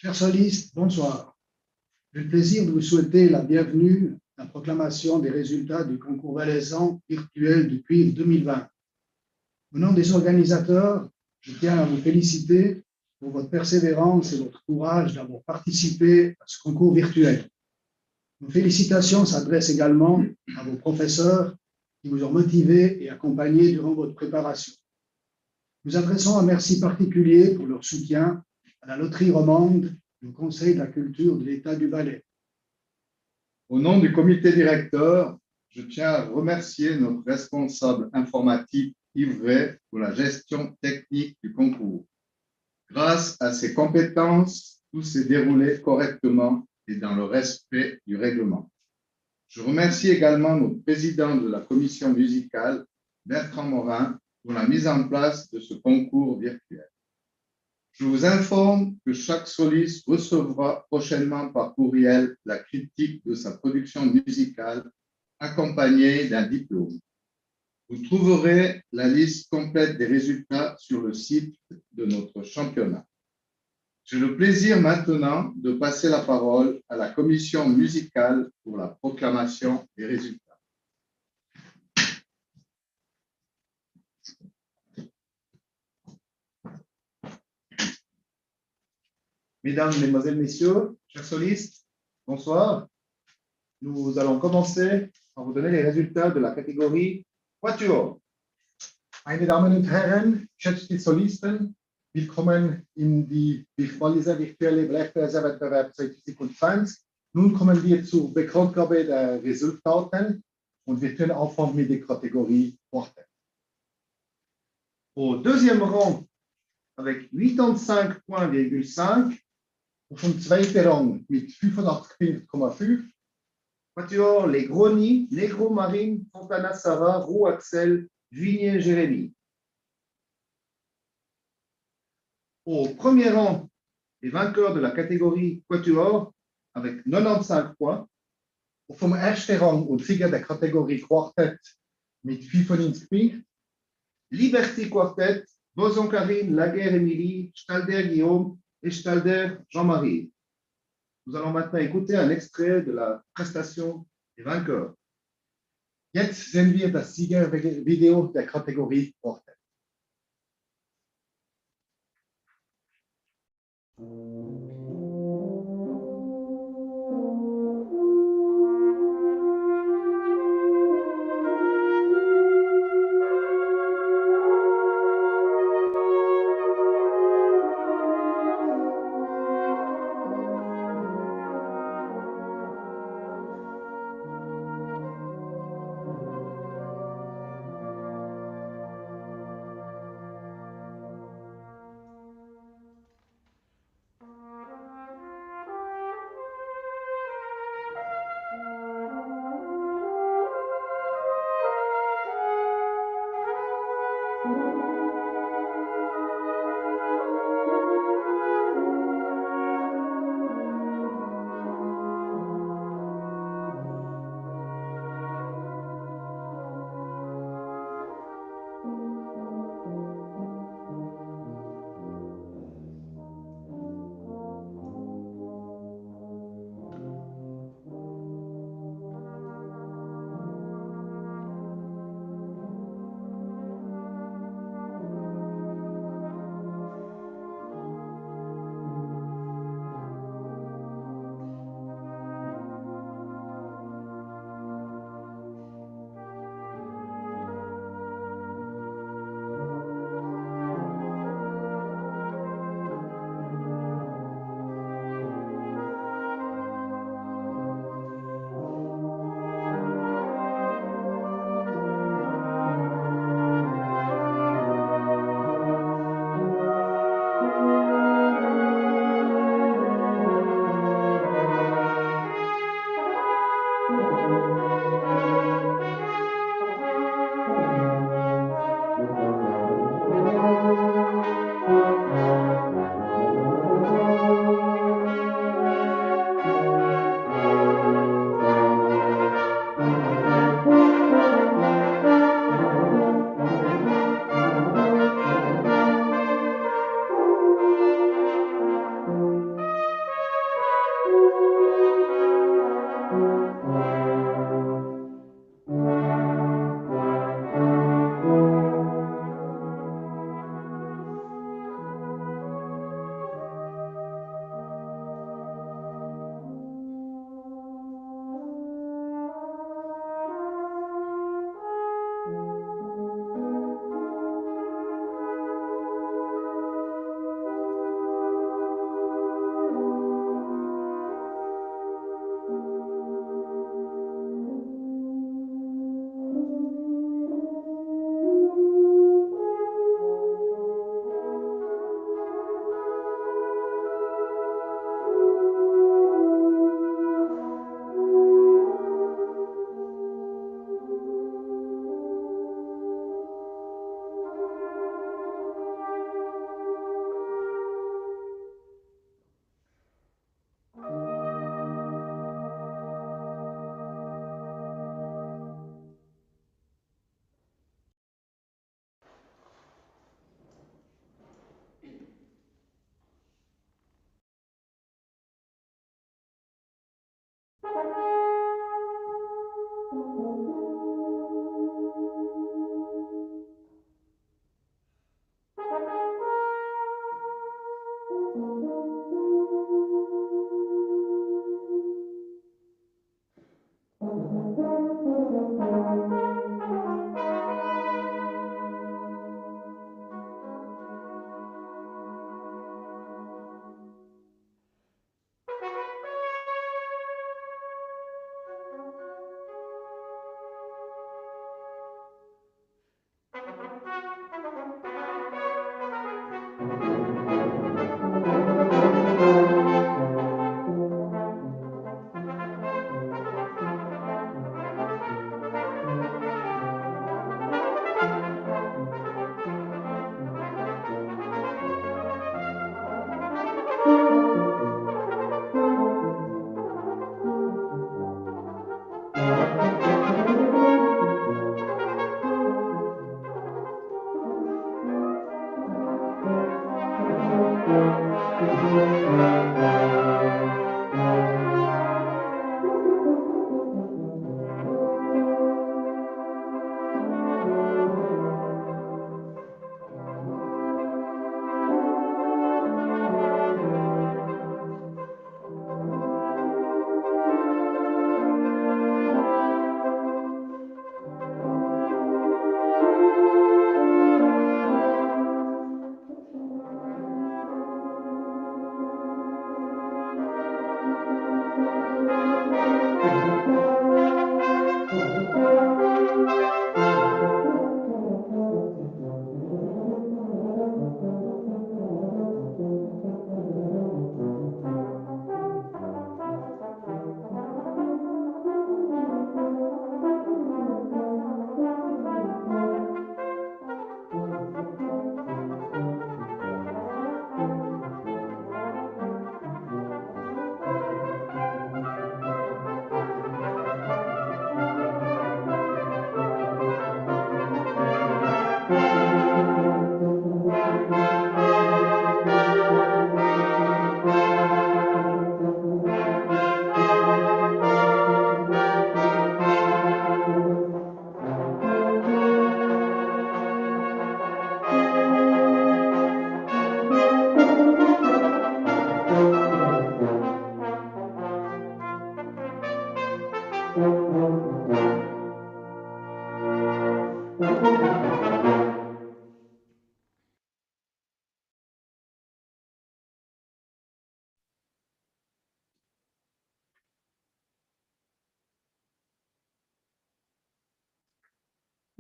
Chers solistes, bonsoir. J'ai le plaisir de vous souhaiter la bienvenue à la proclamation des résultats du concours valaisan virtuel du cuivre 2020. Au nom des organisateurs, je tiens à vous féliciter pour votre persévérance et votre courage d'avoir participé à ce concours virtuel. Nos félicitations s'adressent également à vos professeurs qui vous ont motivés et accompagnés durant votre préparation. Nous adressons un merci particulier pour leur soutien à la Loterie romande et au Conseil de la culture de l'État du Valais. Au nom du comité directeur, je tiens à remercier notre responsable informatique Yves Ray pour la gestion technique du concours. Grâce à ses compétences, tout s'est déroulé correctement et dans le respect du règlement. Je remercie également notre président de la commission musicale, Bertrand Morin, pour la mise en place de ce concours virtuel. Je vous informe que chaque soliste recevra prochainement par courriel la critique de sa production musicale accompagnée d'un diplôme. Vous trouverez la liste complète des résultats sur le site de notre championnat. J'ai le plaisir maintenant de passer la parole à la commission musicale pour la proclamation des résultats. Mesdames, Mesdemoiselles, Messieurs, chers solistes, bonsoir. Nous allons commencer par vous donner les résultats de la catégorie Quatuor. Meine Damen und Herren, geschätzte Solisten, willkommen in die Walliser virtuelle Blechbläserwettbewerb 2020. Nun kommen wir zur Bekanntgabe der Resultaten und wir können anfangen mit der Kategorie Quartet. Au deuxième rang, avec 85,5 points, auf dem zweiten Rang mit 85,5. Quatuor Les Grony, Negro Marine, Fontana Sarah, Roux Axel, Vignier Jérémy. Au premier rang, les vainqueurs de la catégorie Quatuor avec 95 points. Auf dem ersten Rang und Sieger der Kategorie Quartet mit 95 Punkten. Liberty Quartet, Boson Karine, Laguerre Émilie, Stalder Guillaume et Stalder Jean-Marie. Nous allons maintenant écouter un extrait de la prestation des vainqueurs. Jetzt sehen wir das Siegervideo der Kategorie Quartet.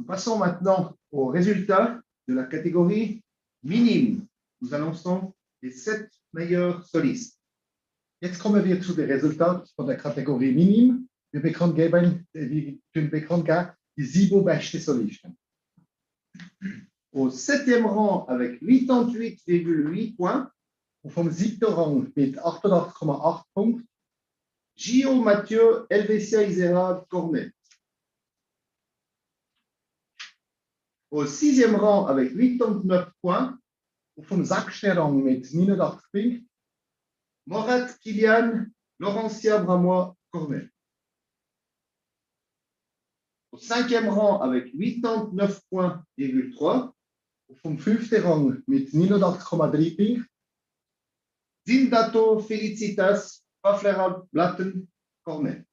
Nous passons maintenant aux résultats de la catégorie minime. Nous annonçons les 7 meilleurs solistes. Jetzt kommen wir zu den Resultaten von der Kategorie Minim. Wir bekannt geben die 7 besten Solisten. Au 7e rang avec 88,8 points, Und vom 7. Rang mit 88,8 Punkten, Gio Mathieu Helvetia Isera Cornet. Au 6e rang avec 89 points, und vom 6. Rang mit 89 Punkten, Morat Kilian Laurentia Bramois Cornet. Au 5e rang avec 89 points,3, und vom 5. Rang mit 89,3 Punkten, Zindato Felicitas Paflera Blatten Cornet.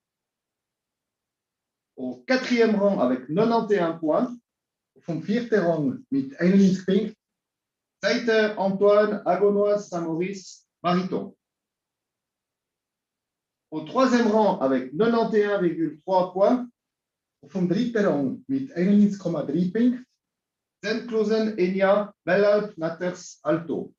Au 4e rang avec 91 points, und vom 4. Rang mit 91 Punkten, Saiter Antoine Agonoise Saint-Maurice Mariton. Au 3e rang avec 91,3 points, und vom 3. Rang mit 91,3 Punkten, Saint-Clausen Enya Bellalp Naters Alto.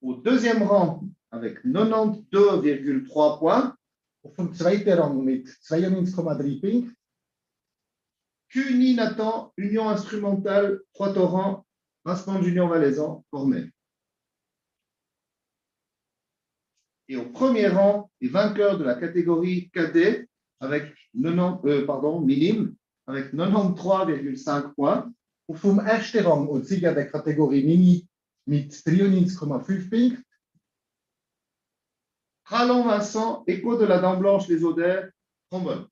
Au 2e rang avec 92,3 points, und vom 2. Rang mit 92,3 Punkten, Cuny Nathan Union Instrumentale Trois-Torrents Vincent Junior Valaisan Cornet. Et au premier rang, les vainqueurs de la catégorie cadet avec minime avec 93,5 points. und vom 1. Rang und Sieger der Kategorie Mini mit 93,5 Punkten, Rallon Vincent, écho de la dent blanche, les odeurs, trombone.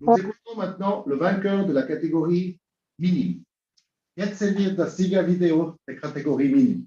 Nous écoutons maintenant le vainqueur de la catégorie minime. Jetzt sehen wir das Siegervideo der Kategorie Mini.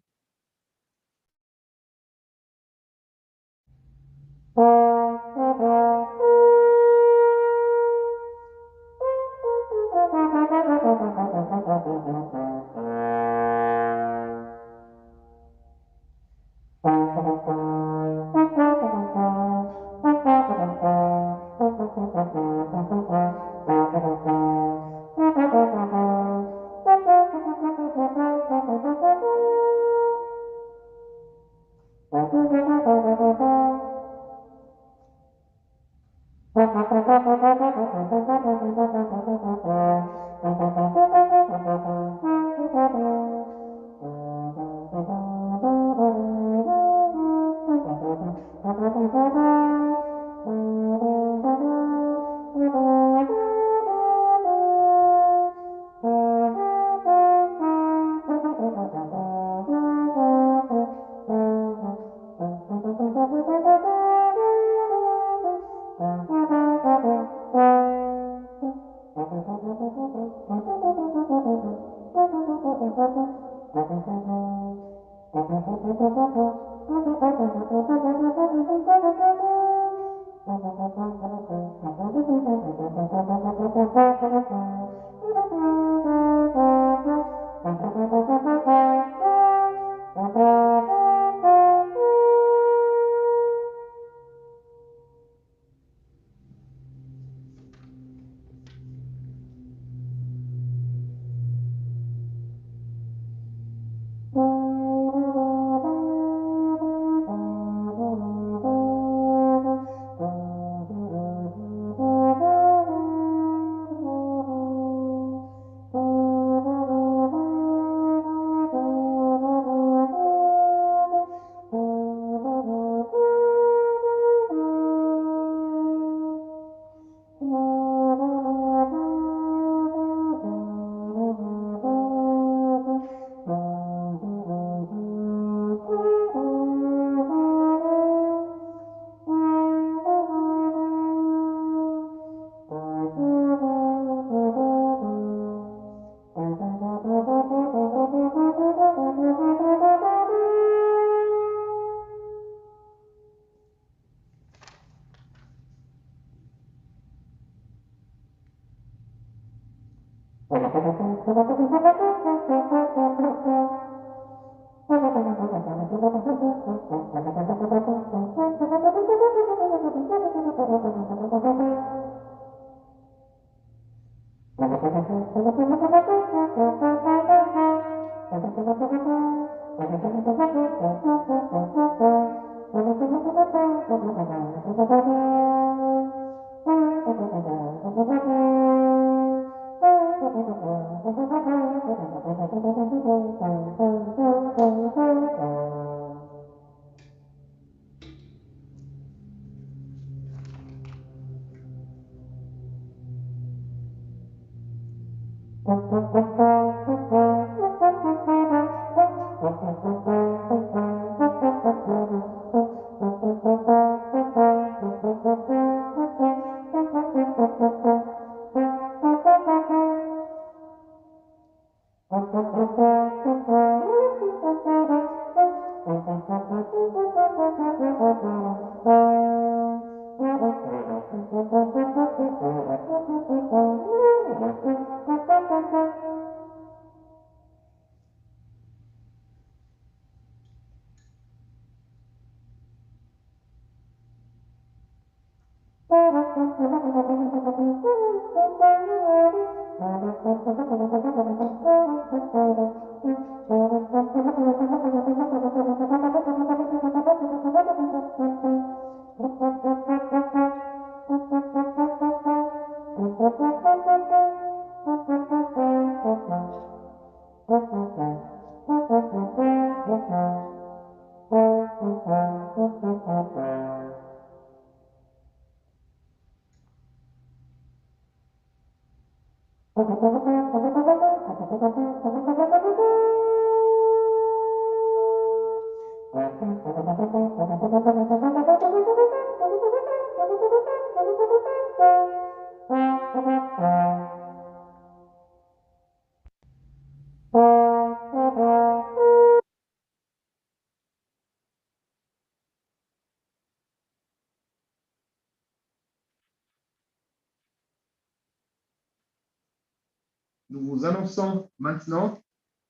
Nous vous annonçons maintenant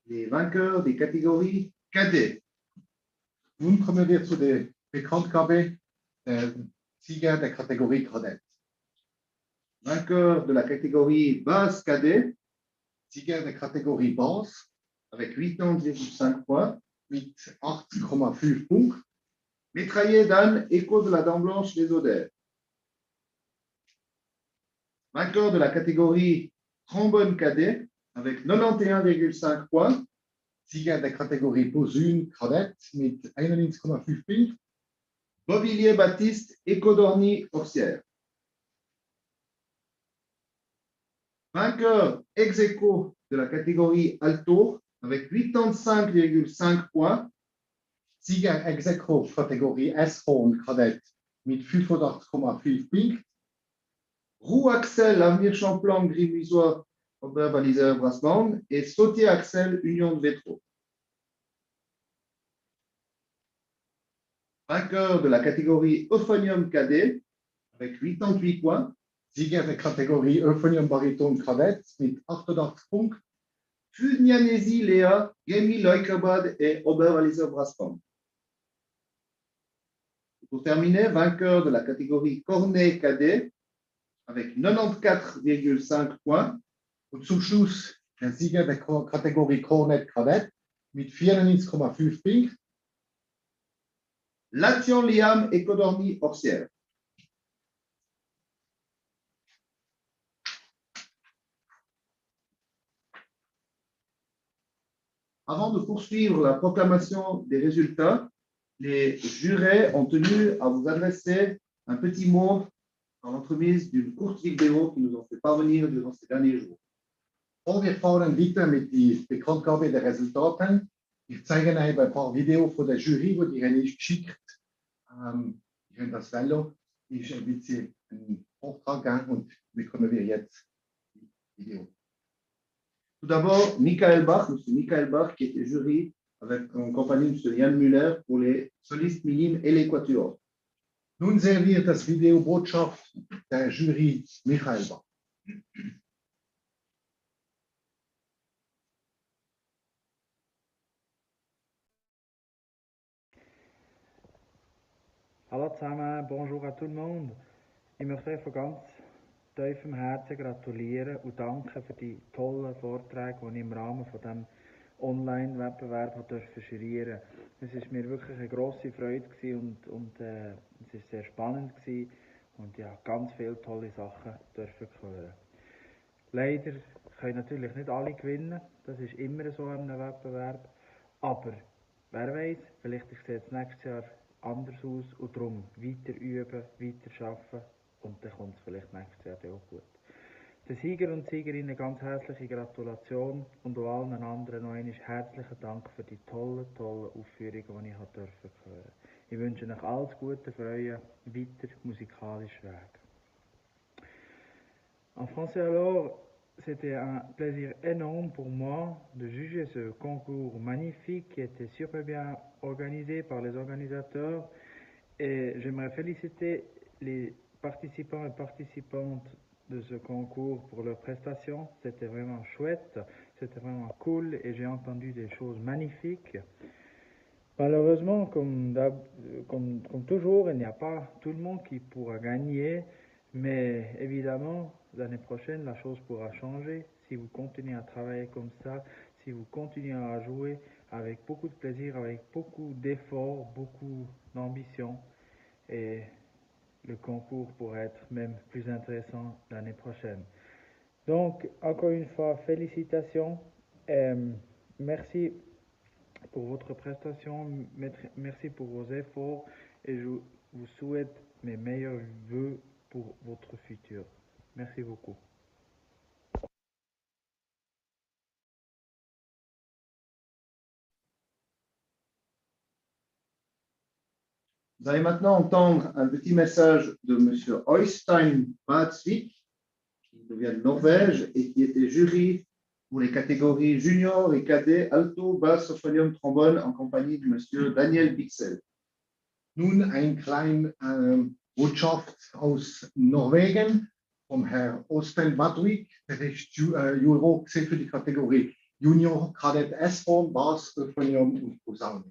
les vainqueurs des catégories cadets. Nun kommen wir zu der Bekanntgabe der Sieger der Kategorie Kadett. Vainqueur de la catégorie base cadet Sieger der Kategorie Basse avec 80,5 points. mit 8,5 Punkten. Métraillé d'Anne, écho de la Dent Blanche des Odeurs. Vainqueur de la catégorie trombone cadet avec 91,5 points. Sieger der Kategorie Posaune Kadett mit 91,5 Punkten. Bobillier Baptiste, écho d'Orny Orsière. Vainqueur ex aequo de la catégorie alto avec 85,5 points. Sieger ex aequo Kategorie S-Horn Kadett mit 85,5 Punkten. Roux Axel, Avenir Champlan, Grimmuisois, Oberbaliseur Brassband et Sautier Axel, Union de Vétro. Vainqueur de la catégorie Euphonium cadet avec 88 points. Sieger der Kategorie Euphonium Bariton Kadett mit 88 Punkten. Fudnianesi Léa, Gemi Loikerbad et Oberbaliseur Brassband. Pour terminer, vainqueur de la catégorie Cornet cadet avec 94,5 points. Und zum Schluss der Sieger der Kategorie Cornet Kadett mit 94,5 Punkten. Lation Liam et Codorny Orsière. Avant de poursuivre la proclamation des résultats, les jurés ont tenu à vous adresser un petit mot par l'entremise d'une courte vidéo qui nous ont fait parvenir durant ces derniers jours. Und wir fahren weiter mit der Bekanntgabe der Resultate. Ich zeige Ihnen ein paar Videos von der Jury, die die haben geschickt. Ich habe das Velo, ist ein bisschen ein Vortrag gegangen und bekommen wir jetzt die Video. Tout d'abord, Michael Bach, M. Michael Bach, qui était jury avec en compagnie de M. Yann Müller pour les solistes minimes et les quatuors. Nun sehen wir das Video Botschaft der Jury Michael Bach. Hallo zusammen, bonjour à tout le monde. Ich möchte euch von ganz tiefem Herzen gratulieren und danken für die tollen Vorträge, die ich im Rahmen von diesem Online-Wettbewerb jurieren durfte. Es war mir wirklich eine grosse Freude und es war sehr spannend gewesen und ich habe ganz viele tolle Sachen dürfen hören. Leider können natürlich nicht alle gewinnen, das ist immer so in einem Wettbewerb, aber wer weiß, vielleicht sieht es nächstes Jahr anders aus und darum weiter üben, weiter arbeiten und dann kommt es vielleicht nächstes Jahr auch gut. Den Sieger und Siegerinnen ganz herzliche Gratulation und auch allen anderen noch einmal herzlichen Dank für die tollen Aufführungen, die ich hören durfte. Ich wünsche euch alles Gute für euren weiteren musikalischen Weg. En français alors, c'était un plaisir énorme pour moi de juger ce concours magnifique qui était super bien organisé par les organisateurs et j'aimerais féliciter les participants et participantes de ce concours pour leurs prestations. C'était vraiment chouette, c'était vraiment cool et j'ai entendu des choses magnifiques. Malheureusement, comme toujours, il n'y a pas tout le monde qui pourra gagner, mais évidemment, l'année prochaine, la chose pourra changer si vous continuez à travailler comme ça, si vous continuez à jouer avec beaucoup de plaisir, avec beaucoup d'efforts, beaucoup d'ambition. Et le concours pourrait être même plus intéressant l'année prochaine. Donc, encore une fois, félicitations. Merci pour votre prestation, merci pour vos efforts et je vous souhaite mes meilleurs vœux pour votre futur. Merci beaucoup. Vous allez maintenant entendre un petit message de M. Øystein Badsvik, qui nous vient de Norvège et qui était jury pour les catégories junior et cadet, alto, basse, sophonium, trombone, en compagnie de M. Daniel Bixel. Nun ein kleine Botschaft aus Norwegen vom Herrn Øystein Badvik. Der ist Juror für die Kategorie Junior, Kadett, S-Form, Bass, Euphonium und Posaune.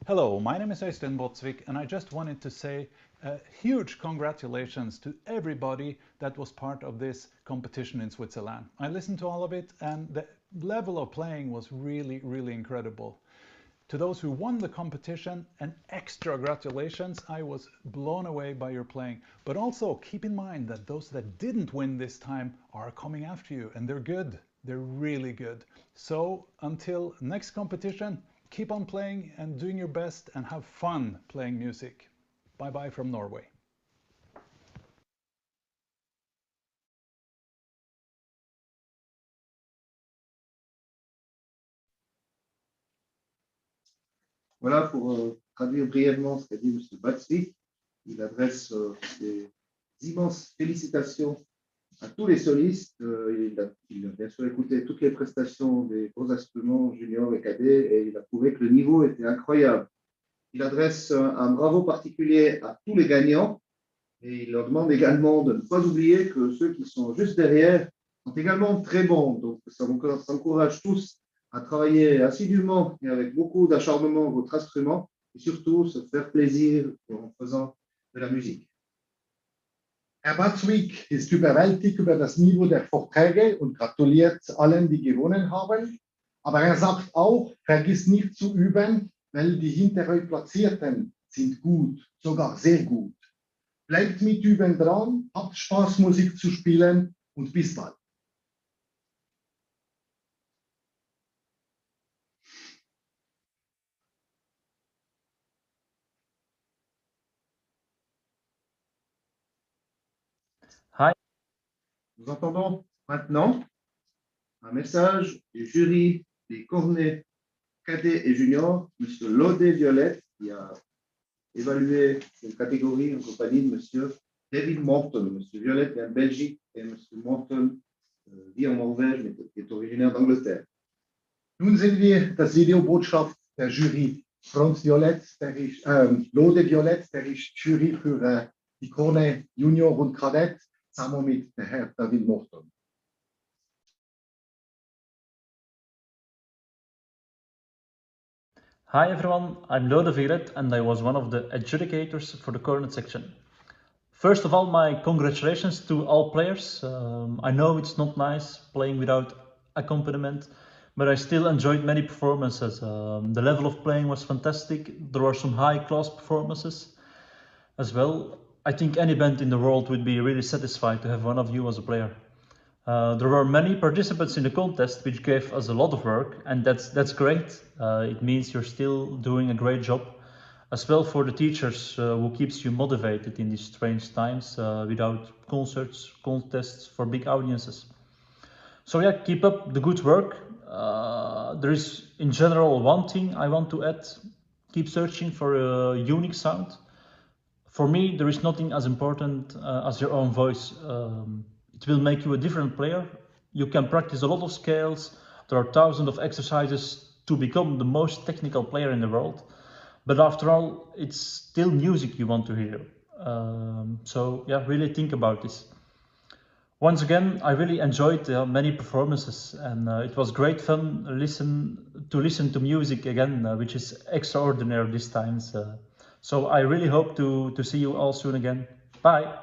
Hello, my name is Øystein Botsvik, and I just wanted to say a huge congratulations to everybody that was part of this competition in Switzerland. I listened to all of it, and the level of playing was really, really incredible. To those who won the competition, an extra congratulations. I was blown away by your playing. But also keep in mind that those that didn't win this time are coming after you, and they're good. They're really good. So until next competition, keep on playing and doing your best and have fun playing music. Bye bye from Norway. Voilà pour traduire brièvement ce qu'a dit M. Batsvik. Il adresse des immenses félicitations à tous les solistes. Il a bien sûr écouté toutes les prestations des gros instruments juniors et cadets et il a trouvé que le niveau était incroyable. Il adresse un bravo particulier à tous les gagnants et il leur demande également de ne pas oublier que ceux qui sont juste derrière sont également très bons. Donc, ça encourage tous à travailler assidûment et avec beaucoup d'acharnement votre instrument et surtout se faire plaisir en faisant de la musique. Herr Batsvik ist überwältigt über das Niveau der Vorträge und gratuliert allen, die gewonnen haben. Aber er sagt auch, vergiss nicht zu üben, weil die hinter euch Platzierten sind gut, sogar sehr gut. Bleibt mit Üben dran, habt Spaß, Musik zu spielen und bis bald. Hi. Nous entendons maintenant un message du jury des cornets cadets et juniors, M. Lodé Violette, qui a évalué cette catégorie en compagnie de M. David Morton. M. Violette vient de Belgique et M. Morton vit en Norvège, mais est originaire d'Angleterre. Nun sehen wir das Videobotschaft der Jury. Franz Violett, der ist, Lode Violett, der ist Jury für die Cornet Junior und Kadett, zusammen mit der Herr David Morton. Hi everyone, I'm Lode Viret and I was one of the adjudicators for the cornet section. First of all, my congratulations to all players. I know it's not nice playing without accompaniment, but I still enjoyed many performances. The level of playing was fantastic. There were some high-class performances as well. I think any band in the world would be really satisfied to have one of you as a player. There were many participants in the contest, which gave us a lot of work, and that's great. It means you're still doing a great job. As well for the teachers who keeps you motivated in these strange times without concerts, contests for big audiences. So yeah, keep up the good work. There is in general one thing I want to add. Keep searching for a unique sound. For me, there is nothing as important as your own voice. It will make you a different player. You can practice a lot of scales. There are thousands of exercises to become the most technical player in the world. But after all, it's still music you want to hear. So yeah, really think about this. Once again, I really enjoyed many performances, and it was great fun to listen to music again, which is extraordinary this time. So I really hope to see you all soon again. Bye.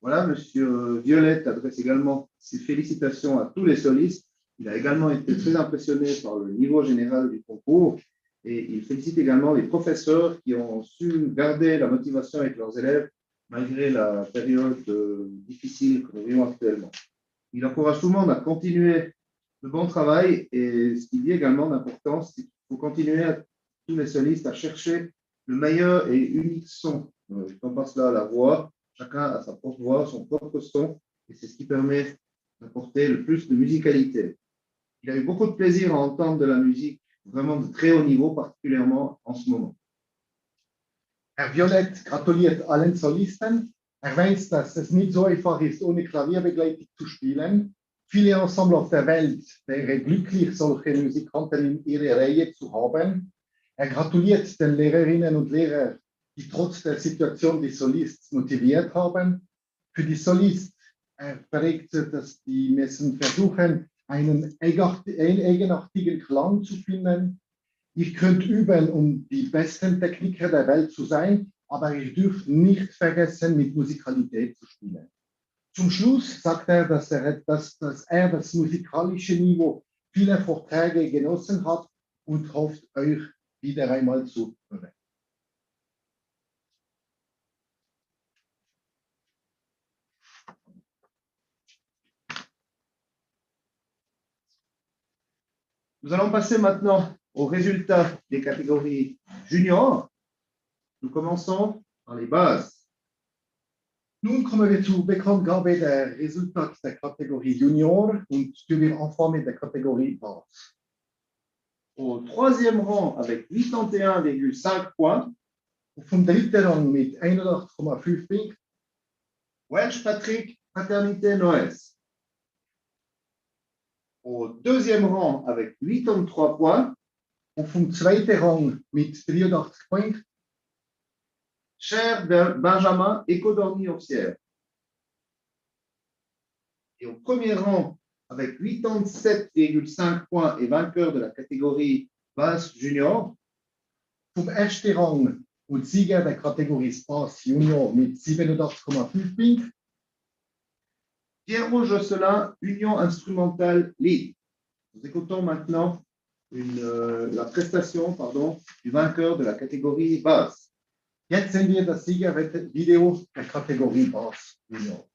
Voilà, Monsieur Violette adresse également ses félicitations à tous les solistes. Il a également été très impressionné par le niveau général du concours et il félicite également les professeurs qui ont su garder la motivation avec leurs élèves malgré la période difficile que nous vivons actuellement. Il encourage tout le monde à continuer le bon travail et ce qu'il dit également d'importance, c'est qu'il faut continuer tous les solistes à chercher le meilleur et unique son. Je pense là à la voix. Chacun a sa propre voix, son propre son, et c'est ce qui permet d'apporter le plus de musicalité. Il a eu beaucoup de plaisir à entendre de la musique vraiment de très haut niveau, particulièrement en ce moment. Herr Violett gratuliert allen Solisten. Er weiß, dass es nicht so einfach ist, ohne Klavierbegleitung zu spielen. Viele Ensemble auf der Welt wären glücklich, solche Musikanten in ihrer Reihe zu haben. Er gratuliert den Lehrerinnen und Lehrern, die trotz der Situation die Solists motiviert haben. Für die Solist verrät, dass die müssen versuchen, einen eigenartigen Klang zu finden. Ihr könnt üben, um die besten Techniker der Welt zu sein, aber ihr dürft nicht vergessen, mit Musikalität zu spielen. Zum Schluss sagt er, dass er das musikalische Niveau vieler Vorträge genossen hat und hofft, euch wieder einmal zu hören. Nous allons passer maintenant aux résultats des catégories juniors. Nous commençons par les bases. Nun kommen wir zur Bekanntgabe der Resultate der Kategorie Junior und wir anfangen mit der Kategorie Bass. Au troisième rang avec 81,5 points, Vom dritten Rang mit 81,5 Punkten, Welsh Patrick Fraternité Noès. Au deuxième rang avec 83 points, und vom zweiten Rang mit 83 Punkten, Cher Benjamin Écodorny-Orsière. Et au premier rang avec 87,5 points et vainqueur de la catégorie basse junior, vom ersten Rang und Sieger der Kategorie Bass Junior mit 87,5 Punkten, Pierrot Josselin, Union Instrumentale Lead. Nous écoutons maintenant la prestation du vainqueur de la catégorie basse. Jetzt sehen wir das Siegervideo der Kategorie Bass Junior.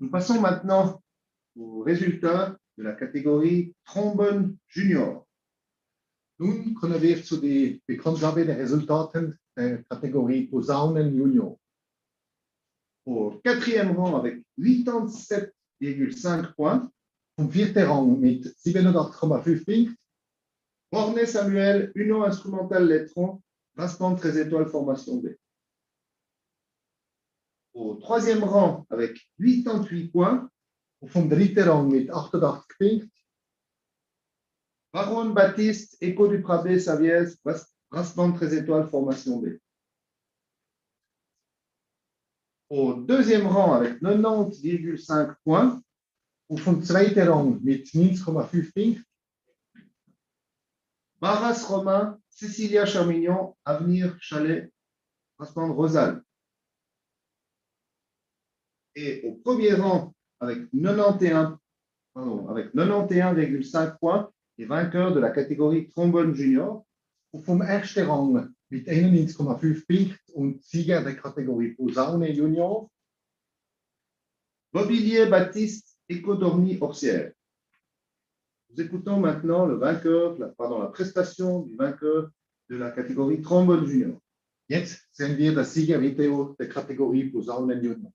Nous passons maintenant aux résultats de la catégorie trombone junior. Nun kommen wir zu den Bekanntgabe der Resultaten der Kategorie Posaunen Junior. Au quatrième rang avec 87,5 points, Vom vierten Rang mit 87,5 Punkten, Bornet Samuel, Uno Instrumental Lettron, Raspant 13 étoiles formation B. Au troisième rang avec 88 points, vom dritten Rang mit 88 Punkten, Baron Baptiste, Écho du Prabé, Saviez, Raspant 13 étoiles formation B. Au deuxième rang avec 90,5 points, vom zweiten Rang mit 90,5 Punkten, Barras Romain, Cécilia Charmignon, Avenir Chalet, Raspant Rosal. Et au premier rang avec 91,5 points et vainqueur de la catégorie trombone junior, vom ersten Rang mit 91,5 Punkten und Sieger der Kategorie Posaune Junior, Mobilier Baptiste, Écho d'Orny Orsière. Nous écoutons maintenant la prestation du vainqueur de la catégorie trombone junior. Jetzt sehen wir das Siegervideo der Kategorie Posaunen Junior.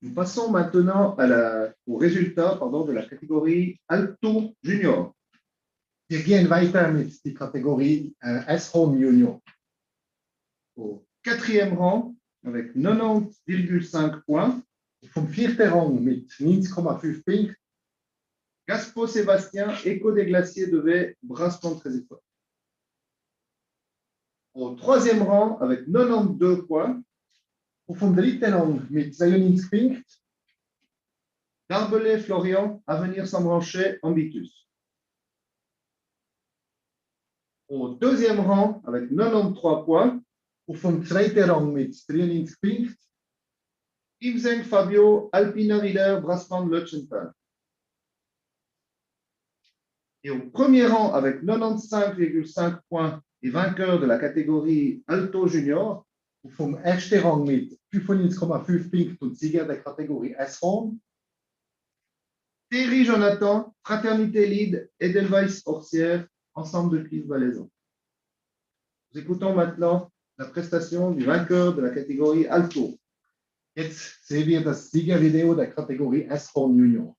Nous passons maintenant au résultat de la catégorie Alto Junior. Wir gehen weiter mit der Kategorie S-Horn Junior. Au quatrième rang, avec 90,5 points, Vom vierten Rang mit 90,5 Punkten, Gaspo Sébastien, Écho des Glaciers de V, Brassement très étoile. Au troisième rang, avec 92 points, und vom dritten Rang mit 92 Punkten, Darbelé Florian, Avenir sans brancher, Ambitus. Au deuxième rang, avec 93 points, und vom zweiten Rang mit 93 Punkten, Imzeng Fabio, Alpina Villers, Brassement Lötschenthal. Et au premier rang, avec 95,5 points et vainqueur de la catégorie Alto Junior, und vom ersten Rang mit 95,5 Punkten und Sieger der Kategorie S-Horn, Thierry Jonathan, Fraternité Lead, Edelweiss Orsière, ensemble de cuivre valaisan. Nous écoutons maintenant la prestation du vainqueur de la catégorie Alto. Jetzt sehen wir das Siegervideo der Kategorie S-Horn Junior.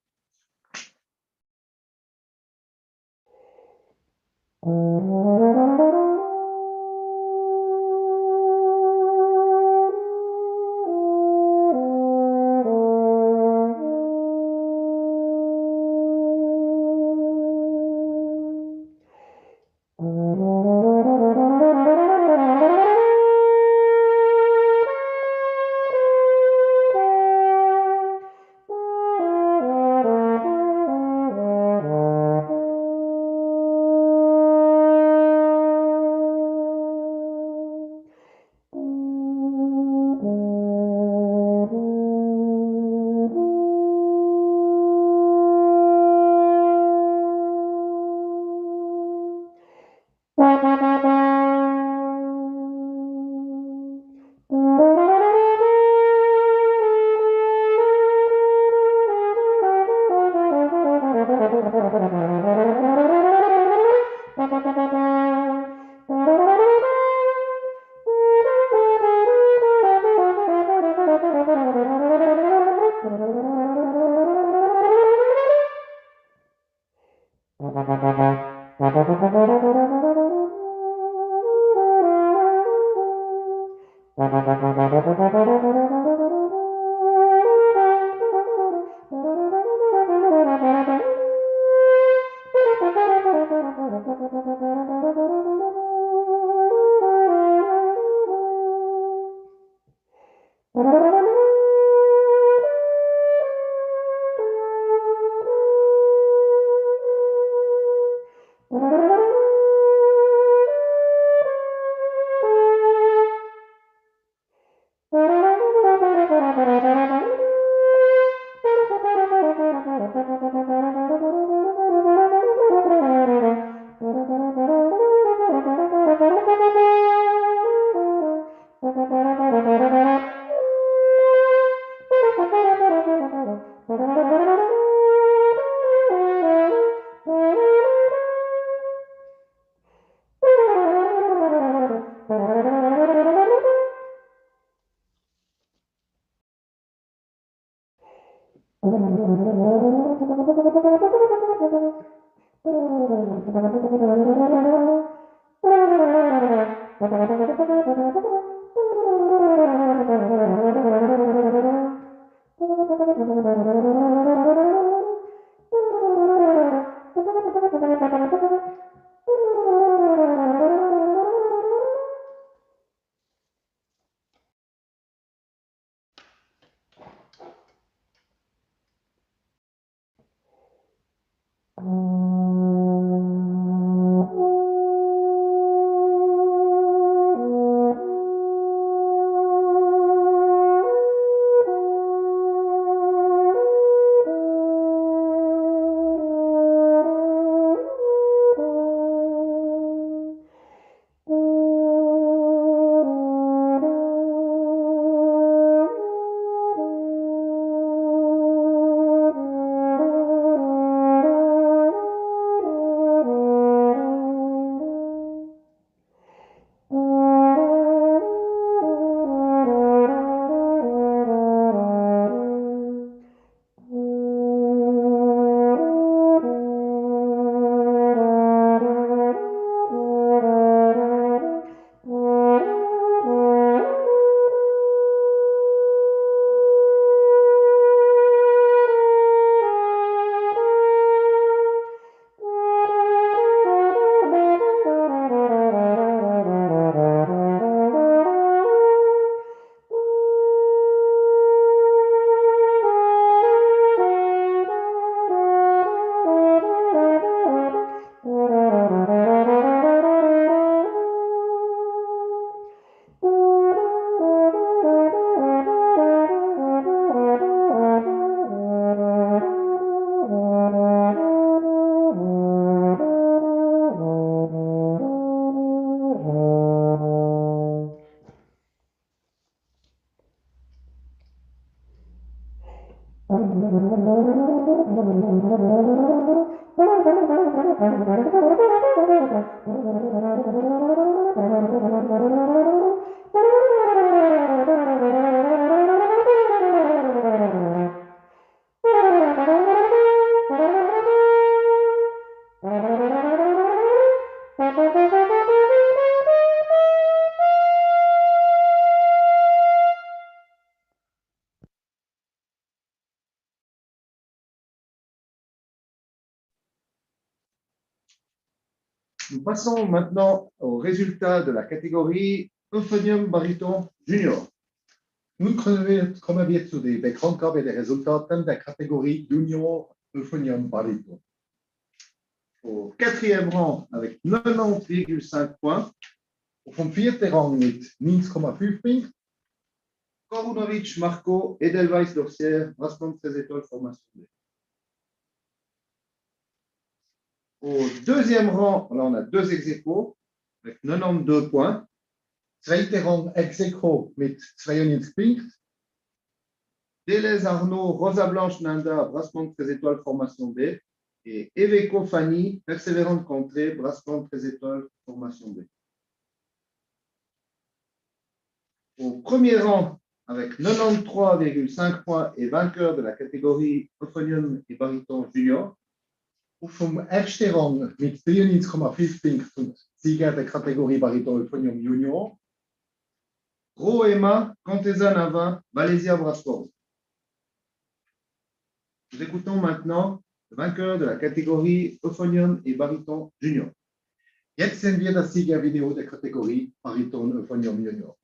Nous passons maintenant aux résultats de la catégorie Euphonium Bariton Junior. Nun kommen wir zu der Bekanntgabe der Resultaten der Kategorie Junior Euphonium Bariton. Au quatrième rang avec 90,5 points, Vom vierten Rang mit 90,5 Punkten, Korunovic Marco, Edelweiss Dorsière, Brassement 13 étoiles, formation B. Au deuxième rang, là on a deux ex-aequo avec 92 points. zweiter Rang Ex-Aequo mit 92 Punkten, Deleuze Arnaud, Rosa Blanche Nanda, Brassement 13 étoiles, formation B. Et Eveco Fanny, Persévérante Contrée, Brassement 13 étoiles, formation B. Au premier rang, avec 93,5 points et vainqueur de la catégorie Euphonium et Bariton Junior, vom ersten Rang mit 93,5 Punkten und Sieger der Kategorie Bariton Euphonium Junior, Roema, Contesa Navin, Valésia Brasford. Nous écoutons maintenant le vainqueur de la catégorie Euphonium et Bariton Junior. Jetzt sehen wir das Siegervideo der Kategorie Bariton Euphonium Junior.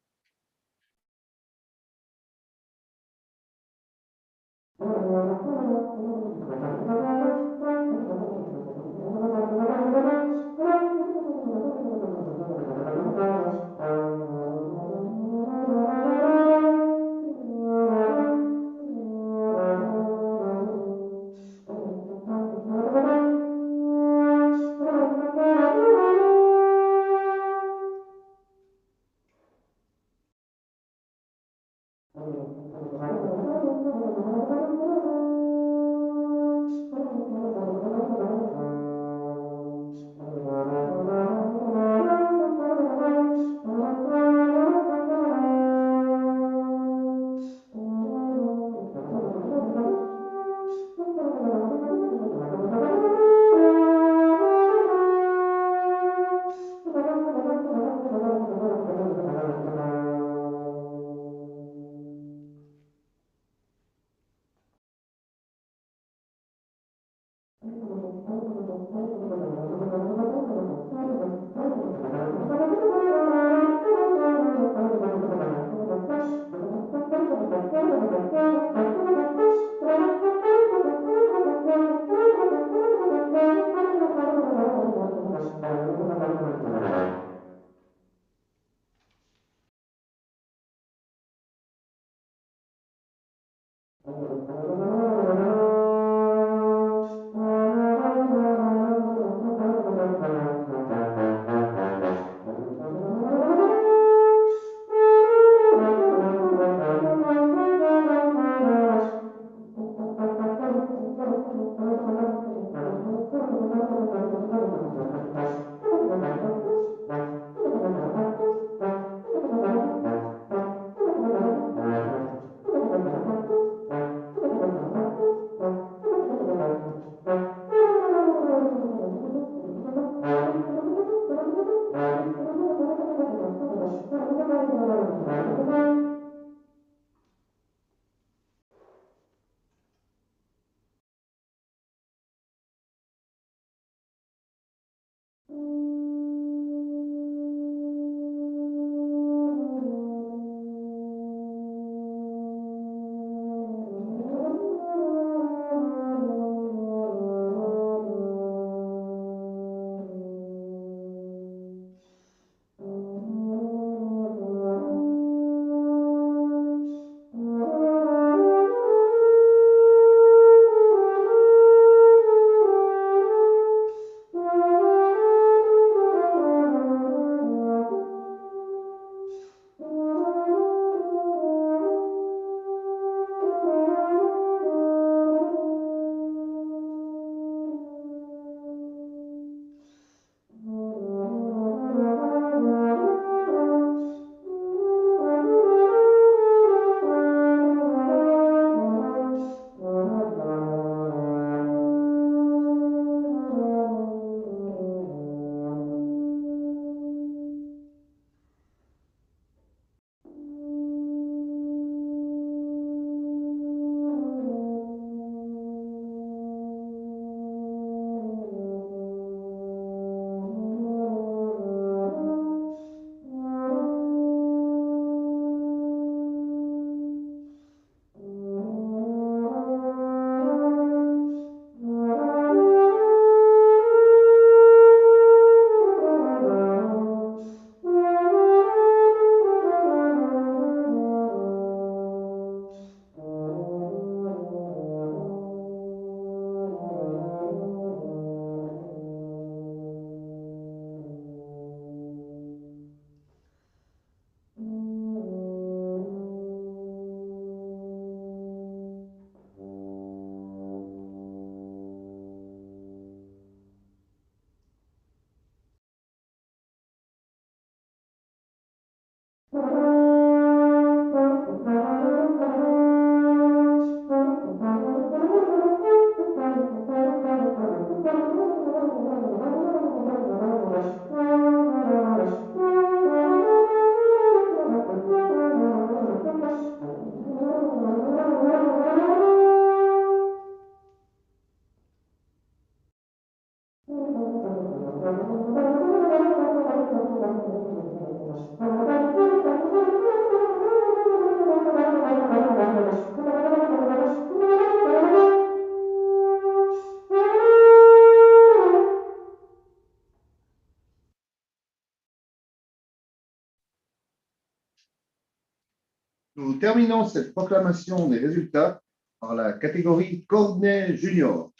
Nous terminons cette proclamation des résultats par la catégorie Cornet Junior.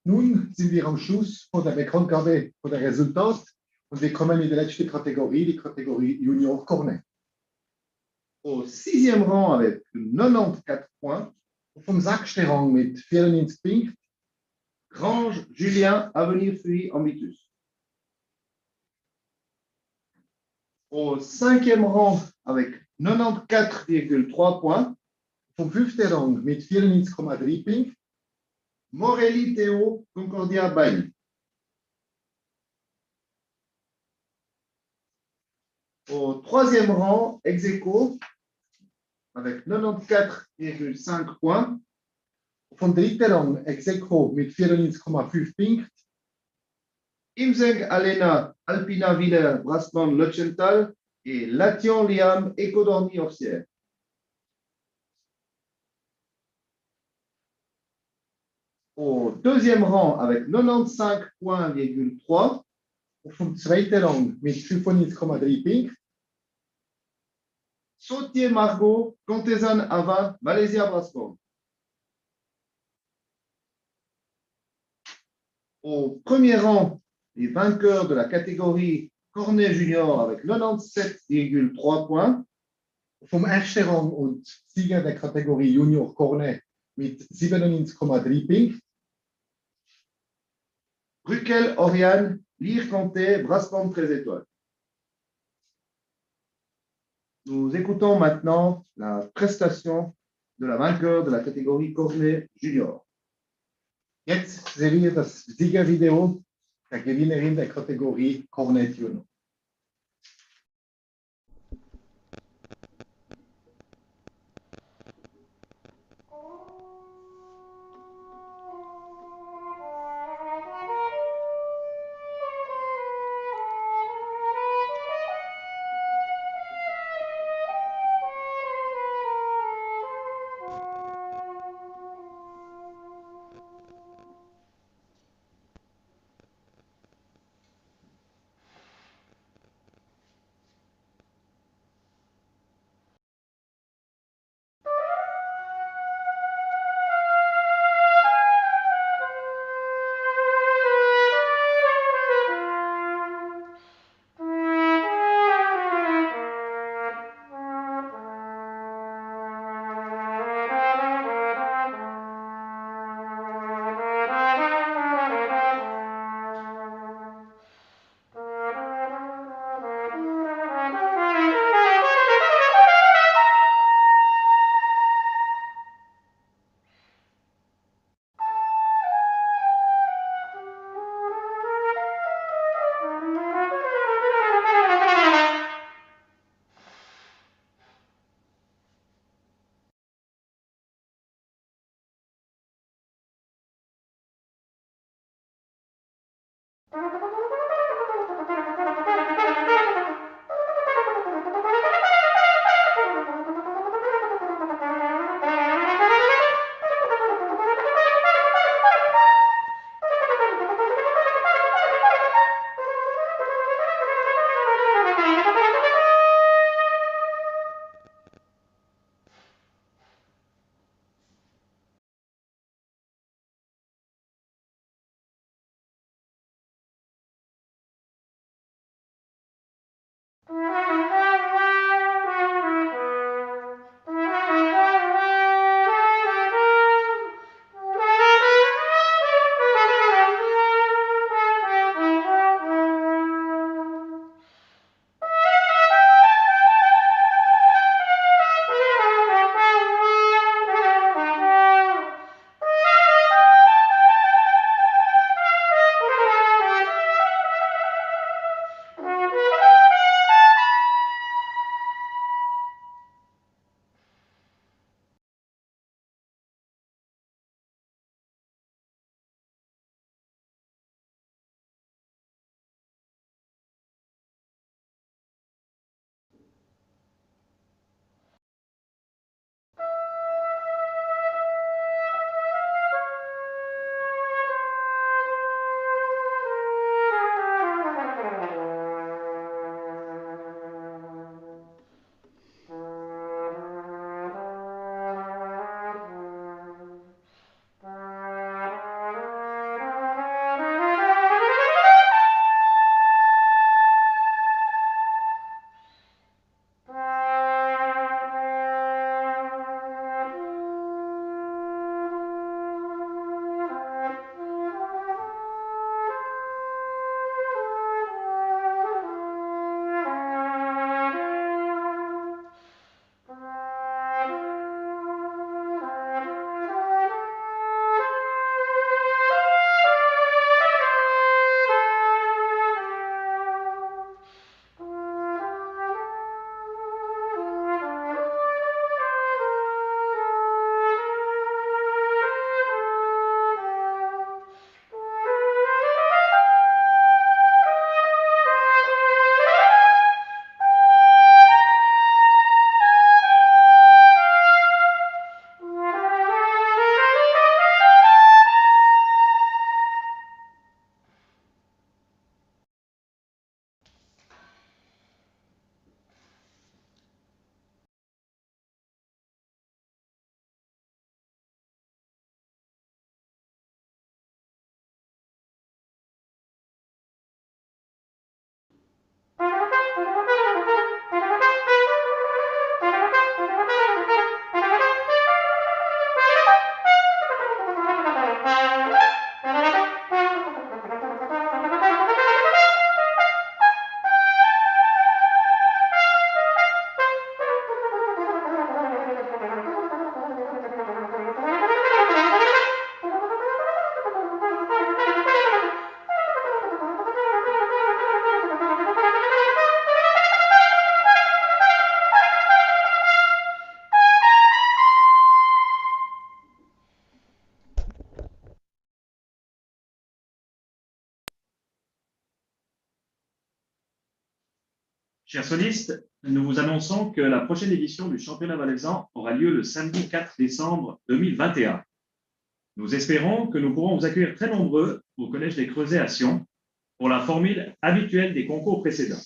Nun sind wir am Schluss von der Bekanntgabe von der Resultat und wir kommen in die letzte Kategorie, die Kategorie Junior Cornet. Au 6e rang avec 94 points, Vom 6. Rang mit 94 Punkten, Grange Julien Avenir Fuy Ambitus. Au 5e rang avec 94,3 points, vom 5. Rang mit 94,3 Punkten, Morelli Théo Concordia Bagny. Au 3e rang, ex aequo, avec 94,5 points, vom 3. Rang ex aequo mit 94,5 Punkten, Imseng Alena Alpina Villers Brassman Lochental et Latian Liam Ecodorni Orsière. Au 2e rang avec 95,3 points, vom 2. Rang mit 95,3 Punkten, Sautier Margot, Contezan Ava, Malaysia Brascom. Au premier rang, les vainqueurs de la catégorie Cornet Junior avec 97,3 points. Vom ersten Rang und Sieger der Kategorie Junior Cornet mit 97,3 Punkten. Ruckel Oriane, Lire Comté, Brascom 13 étoiles. Nous écoutons maintenant la prestation de la vainqueur de la catégorie Cornet Junior. Jetzt sehen wir das Siegervideo der Gewinnerin der Kategorie Cornet Junior. Chers solistes, nous vous annonçons que la prochaine édition du championnat valaisan aura lieu le samedi 4 décembre 2021. Nous espérons que nous pourrons vous accueillir très nombreux au Collège des Creusets à Sion pour la formule habituelle des concours précédents.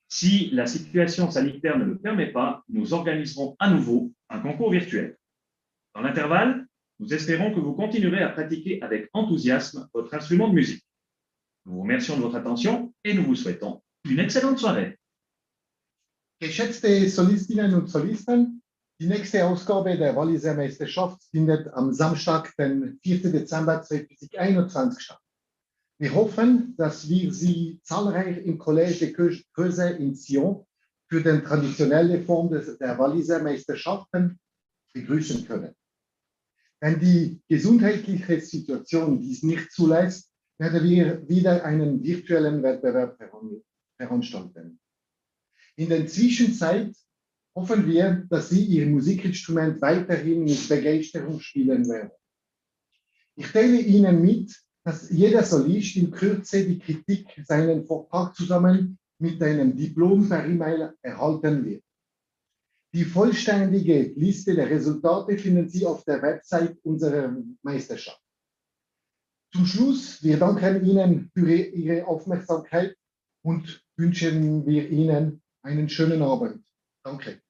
Si la situation sanitaire ne le permet pas, nous organiserons à nouveau un concours virtuel. Dans l'intervalle, nous espérons que vous continuerez à pratiquer avec enthousiasme votre instrument de musique. Nous vous remercions de votre attention et nous vous souhaitons une excellente soirée. Geschätzte Solistinnen und Solisten, die nächste Ausgabe der Walliser Meisterschaft findet am Samstag, den 4. Dezember 2021 statt. Wir hoffen, dass wir Sie zahlreich im Collège de Creusets in Sion für die traditionelle Form der Walliser Meisterschaften begrüßen können. Wenn die gesundheitliche Situation dies nicht zulässt, werden wir wieder einen virtuellen Wettbewerb veranstalten. In der Zwischenzeit hoffen wir, dass Sie Ihr Musikinstrument weiterhin mit Begeisterung spielen werden. Ich teile Ihnen mit, dass jeder Solist in Kürze die Kritik seinen Vortrag zusammen mit einem Diplom per E-Mail erhalten wird. Die vollständige Liste der Resultate finden Sie auf der Website unserer Meisterschaft. Zum Schluss, wir danken Ihnen für Ihre Aufmerksamkeit und wünschen wir Ihnen einen schönen Abend. Danke.